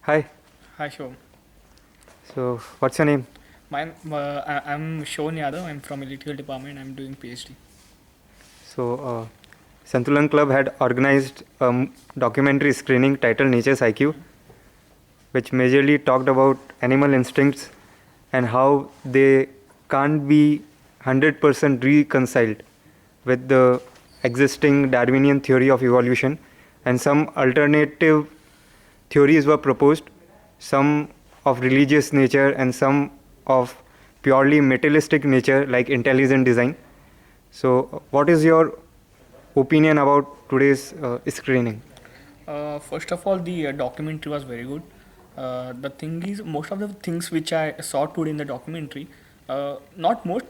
Hi. Hi, Shom. So, what's your name? I'm Shon Yadav. I'm from electrical department. I'm doing PhD. So, Santulan Club had organized a documentary screening titled Nature's IQ, which majorly talked about animal instincts and how they can't be 100% reconciled with the existing Darwinian theory of evolution, and some alternative theories were proposed, some of religious nature and some of purely materialistic nature like intelligent design. So, what is your opinion about today's screening? First of all, the documentary was very good. The thing is, most of the things which I saw today in the documentary, not most,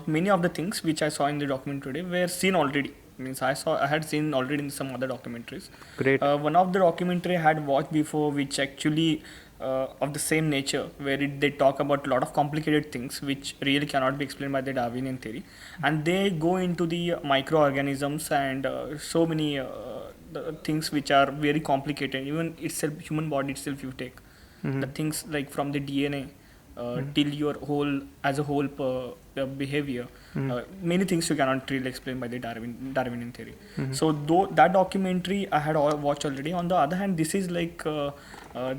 many of the things which I saw in the documentary today were seen already. Means I had seen already in some other documentaries. Great. One of the documentary I had watched before, which actually of the same nature, where they talk about a lot of complicated things which really cannot be explained by the Darwinian theory, and they go into the microorganisms and so many the things which are very complicated. Even itself, human body itself, you take the things like from the DNA till your whole as a whole behavior. Many things you cannot really explain by the Darwinian theory. So though that documentary I had watched already. On the other hand, this is like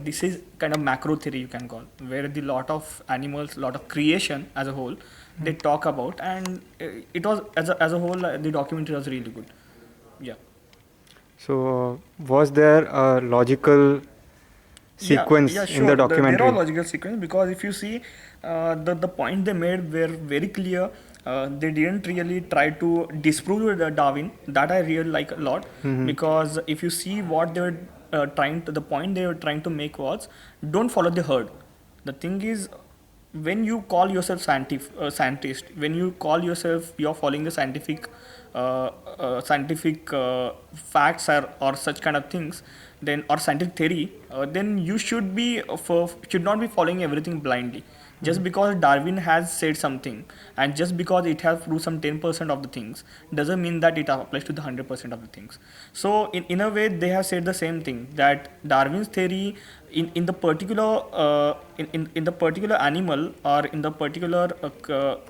this is kind of macro theory you can call, where the lot of animals, lot of creation as a whole, they talk about, and it was as a whole the documentary was really good. Yeah. So, was there a logical sequence yeah, sure. in the documentary? There are logical sequence, because if you see the point they made were very clear. They didn't really try to disprove Darwin. That I really like a lot, because if you see what they were the point they were trying to make was, don't follow the herd. The thing is, when you call yourself scientist, when you call yourself you're following the scientific facts or such kind of things, then or scientific theory, then you should not be following everything blindly. Just because Darwin has said something, and just because it has proved some 10% of the things, doesn't mean that it applies to the 100% of the things. So in a way, they have said the same thing, that Darwin's theory in the particular in the particular animal, or in the particular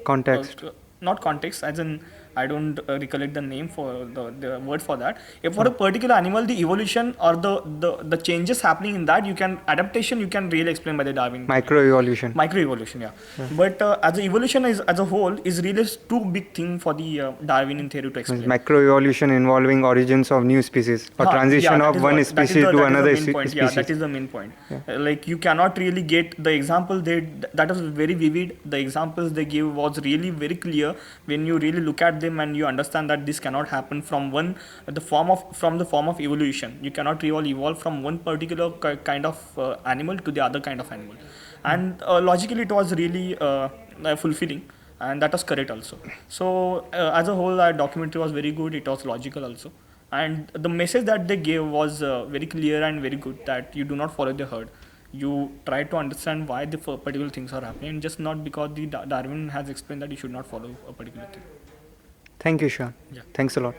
Context. not context, as in I don't recollect the name for the word for that. If for a particular animal, the evolution or the changes happening in that, adaptation you can really explain by the Darwin. Microevolution. Microevolution, yeah. But as a evolution as a whole is really too big thing for the Darwinian theory to explain. Microevolution involving origins of new species or transition of one species to another species. Yeah, that is the main point. Like you cannot really get the example that was very vivid. The examples they gave was really very clear when you really look at them, and you understand that this cannot happen from the form of evolution. You cannot really evolve from one particular kind of animal to the other kind of animal, and logically it was really fulfilling, and that was correct also. So as a whole, that documentary was very good. It was logical also, and the message that they gave was very clear and very good, that you do not follow the herd. You try to understand why the particular things are happening, and just not because the Darwin has explained that you should not follow a particular thing. Thank you, Shon. Yeah. Thanks a lot.